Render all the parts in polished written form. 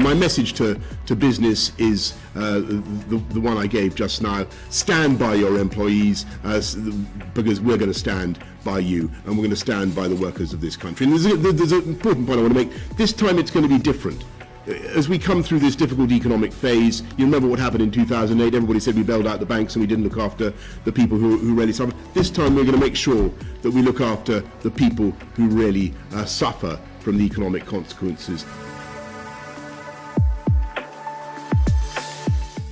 And my message to business is the one I gave just now. Stand by your employees, because we're going to stand by you, and we're going to stand by the workers of this country. And there's an important point I want to make. This time it's going to be different. As we come through this difficult economic phase, you remember what happened in 2008. Everybody said we bailed out the banks and we didn't look after the people who really suffered. This time we're going to make sure that we look after the people who really suffer from the economic consequences.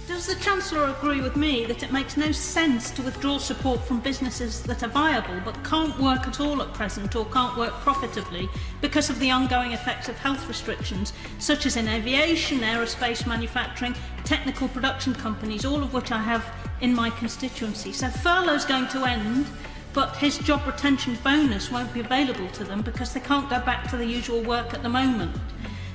Does the Chancellor agree with me that it makes no sense to withdraw support from businesses that are viable but can't work at all at present or can't work profitably because of the ongoing effects of health restrictions, such as in aviation, aerospace manufacturing, technical production companies, all of which I have in my constituency? So furlough's going to end, but his job retention bonus won't be available to them because they can't go back to the usual work at the moment.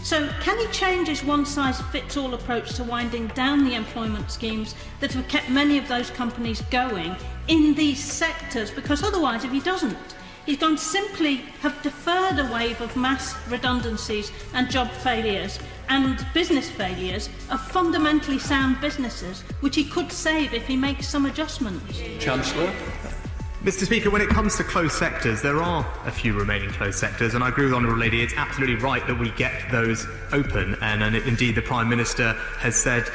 So can he change his one-size-fits-all approach to winding down the employment schemes that have kept many of those companies going in these sectors? Because otherwise, if he doesn't, he's going to simply have deferred a wave of mass redundancies and job failures and business failures of fundamentally sound businesses, which he could save if he makes some adjustments. Chancellor? Mr. Speaker, when it comes to closed sectors, there are a few remaining closed sectors, and I agree with the Honourable Lady, it's absolutely right that we get those open, and indeed the Prime Minister has said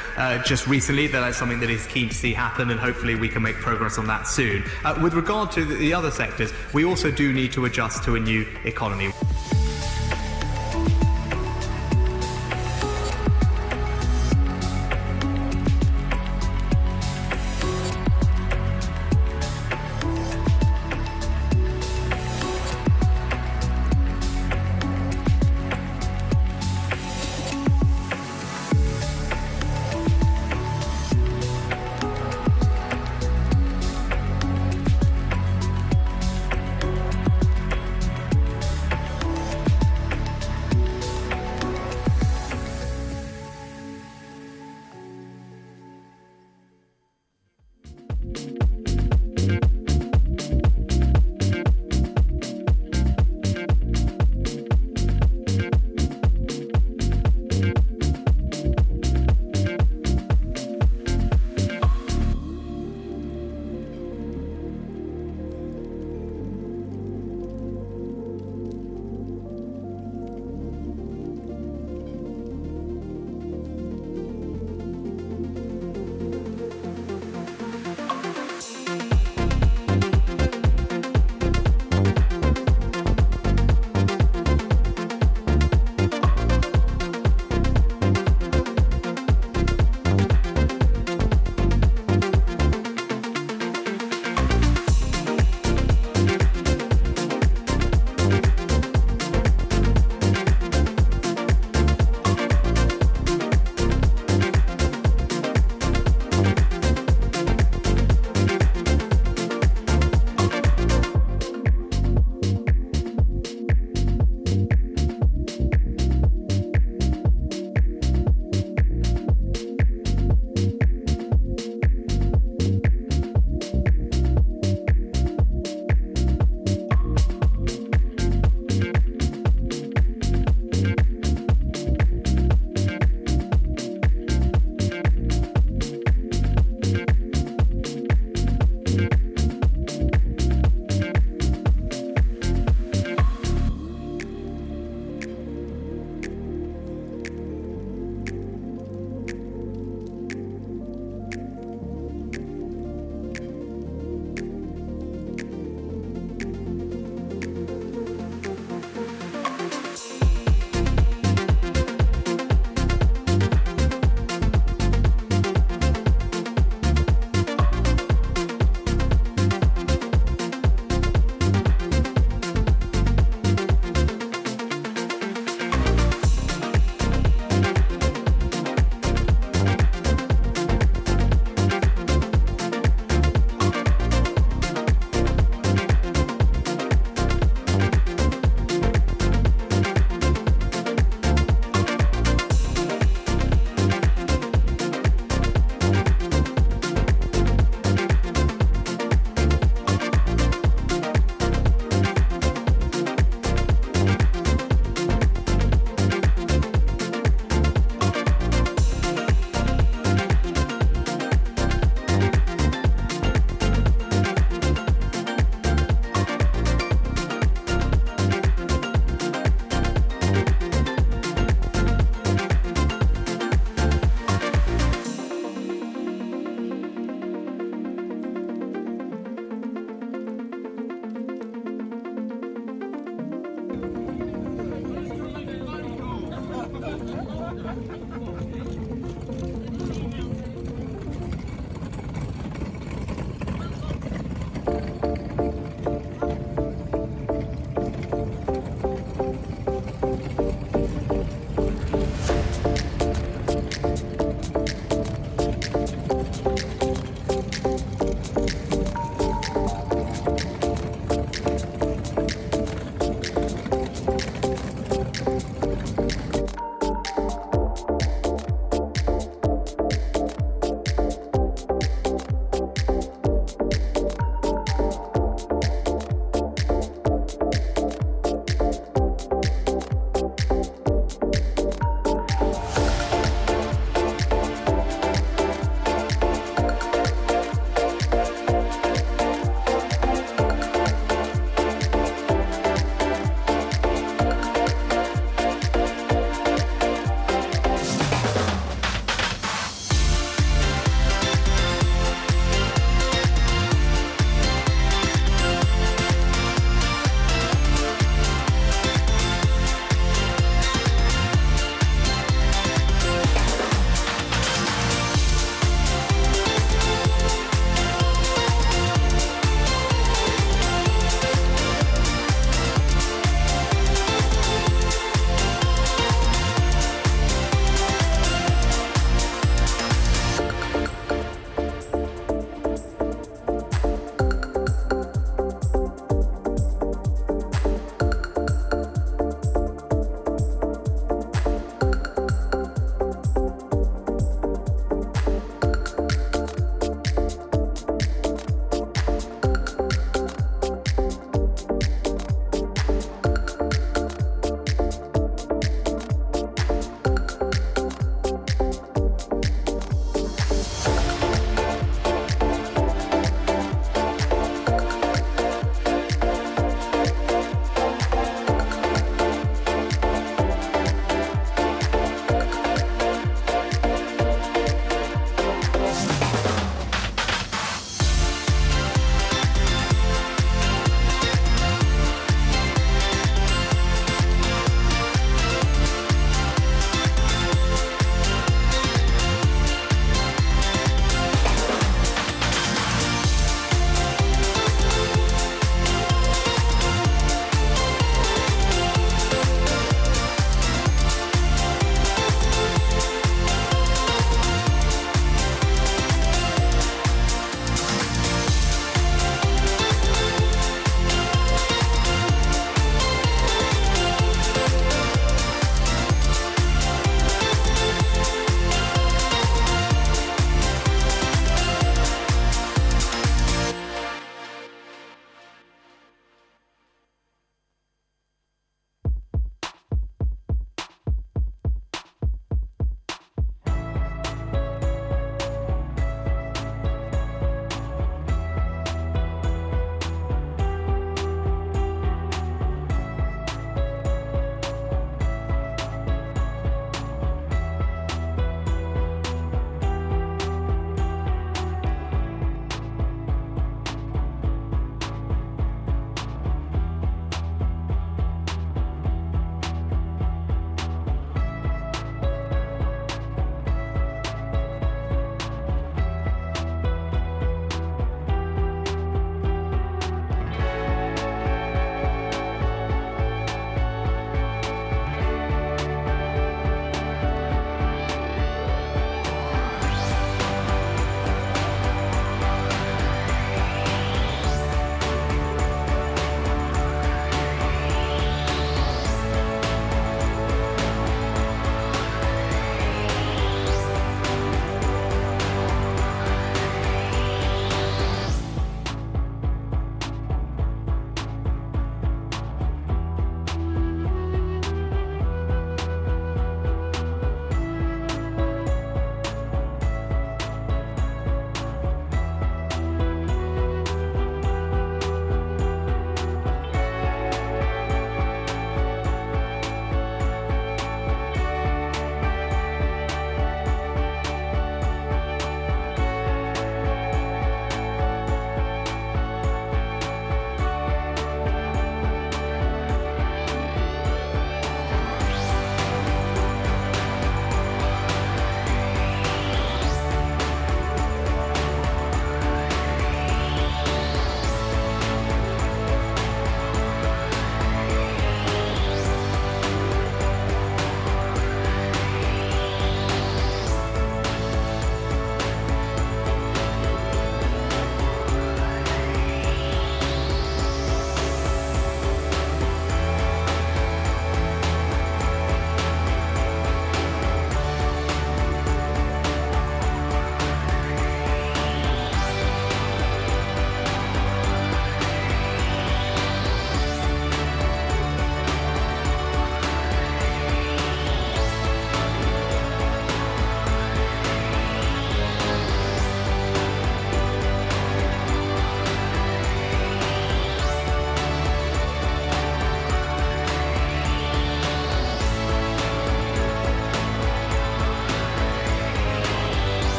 just recently that that's something that he's keen to see happen, and hopefully we can make progress on that soon. With regard to the other sectors, we also do need to adjust to a new economy.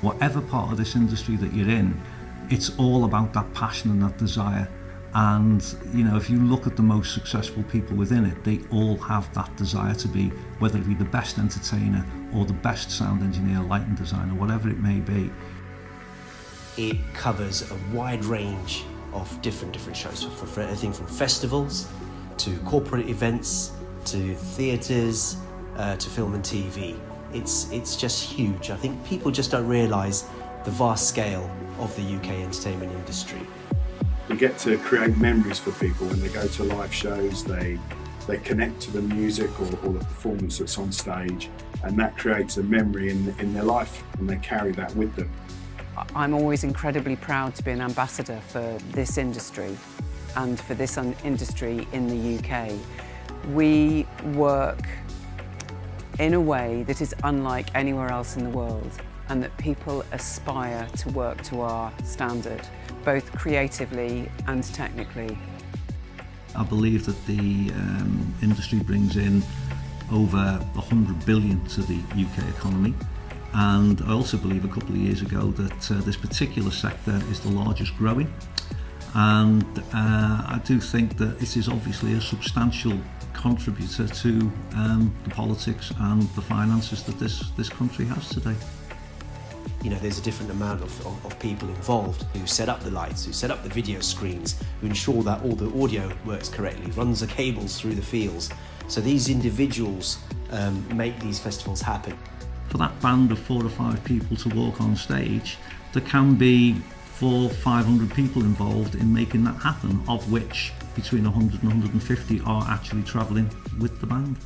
whatever part of this industry that you're in, it's all about that passion and that desire. And if you look at the most successful people within it, they all have that desire to be, whether it be the best entertainer or the best sound engineer, lighting designer, whatever it may be. It covers a wide range of different shows, for everything from festivals to corporate events to theatres to film and TV. It's just huge. I think people just don't realise the vast scale of the UK entertainment industry. We get to create memories for people when they go to live shows. They connect to the music or the performance that's on stage, and that creates a memory in their life, and they carry that with them. I'm always incredibly proud to be an ambassador for this industry and for this industry in the UK. We work in a way that is unlike anywhere else in the world, and that people aspire to work to our standard, both creatively and technically. I believe that the industry brings in over 100 billion to the UK economy. And I also believe a couple of years ago that this particular sector is the largest growing. And I do think that it is obviously a substantial contributor to the politics and the finances that this country has today. There's a different amount of people involved who set up the lights, who set up the video screens, who ensure that all the audio works correctly, runs the cables through the fields. So these individuals make these festivals happen. For that band of 4 or 5 people to walk on stage, there can be 400 or 500 people involved in making that happen, of which between 100 and 150 are actually travelling with the band.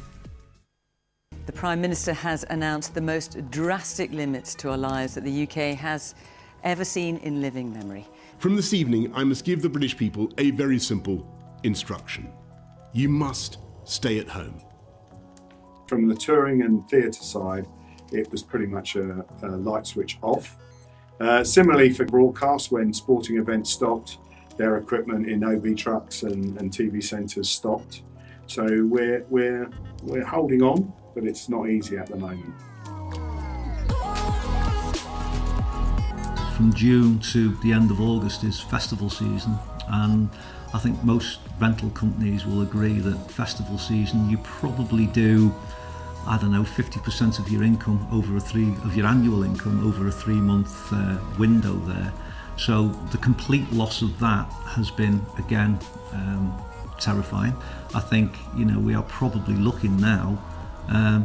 The Prime Minister has announced the most drastic limits to our lives that the UK has ever seen in living memory. From this evening, I must give the British people a very simple instruction. You must stay at home. From the touring and theatre side, it was pretty much a light switch off. Similarly for broadcast, when sporting events stopped, their equipment in OB trucks and TV centres stopped. So we're holding on, but it's not easy at the moment. From June to the end of August is festival season, and I think most rental companies will agree that festival season you probably do 50% of your income of your annual income over a 3-month window there. So the complete loss of that has been again terrifying. I think we are probably looking now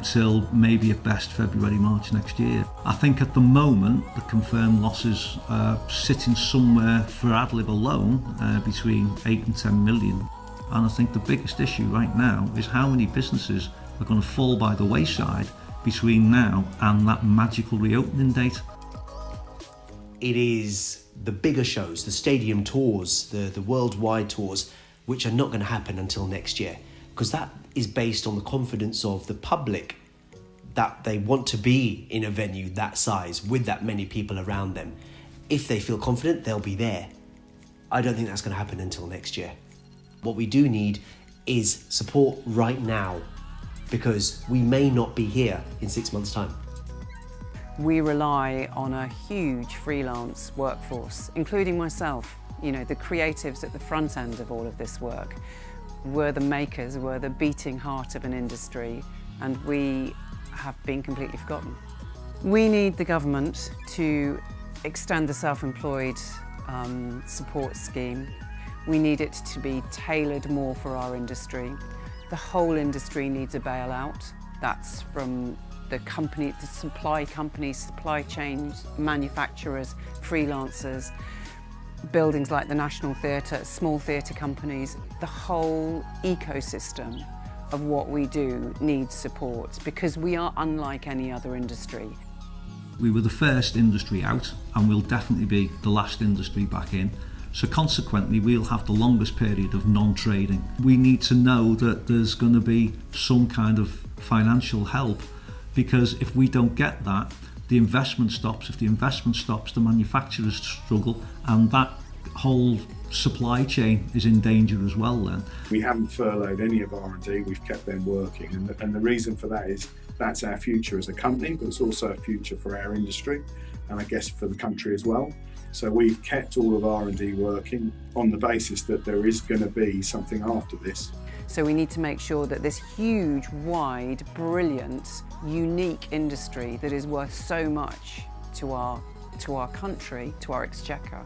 till maybe at best February, March next year. I think at the moment the confirmed losses are sitting somewhere for Adlib alone between 8 and 10 million. And I think the biggest issue right now is how many businesses are going to fall by the wayside between now and that magical reopening date. It is the bigger shows, the stadium tours, the worldwide tours, which are not going to happen until next year, because that is based on the confidence of the public that they want to be in a venue that size with that many people around them. If they feel confident, they'll be there. I don't think that's going to happen until next year. What we do need is support right now, because we may not be here in 6 months' time. We rely on a huge freelance workforce, including myself. The creatives at the front end of all of this work. We're the makers, we're the beating heart of an industry, and we have been completely forgotten. We need the government to extend the self-employed support scheme. We need it to be tailored more for our industry. The whole industry needs a bailout. That's from the supply companies, supply chains, manufacturers, freelancers, buildings like the National Theatre, small theatre companies. The whole ecosystem of what we do needs support, because we are unlike any other industry. We were the first industry out, and we'll definitely be the last industry back in. So consequently, we'll have the longest period of non-trading. We need to know that there's going to be some kind of financial help, because if we don't get that, the investment stops. If the investment stops, the manufacturers struggle, and that whole supply chain is in danger as well then. We haven't furloughed any of R&D, we've kept them working, and the reason for that is that's our future as a company, but it's also a future for our industry. and I guess for the country as well. So we've kept all of R&D working on the basis that there is going to be something after this. So we need to make sure that this huge, wide, brilliant, unique industry that is worth so much to our country, to our exchequer,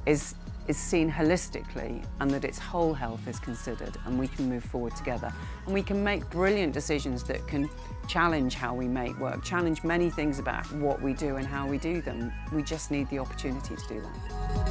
is seen holistically, and that its whole health is considered, and we can move forward together. And we can make brilliant decisions that can challenge how we make work, challenge many things about what we do and how we do them. We just need the opportunity to do that.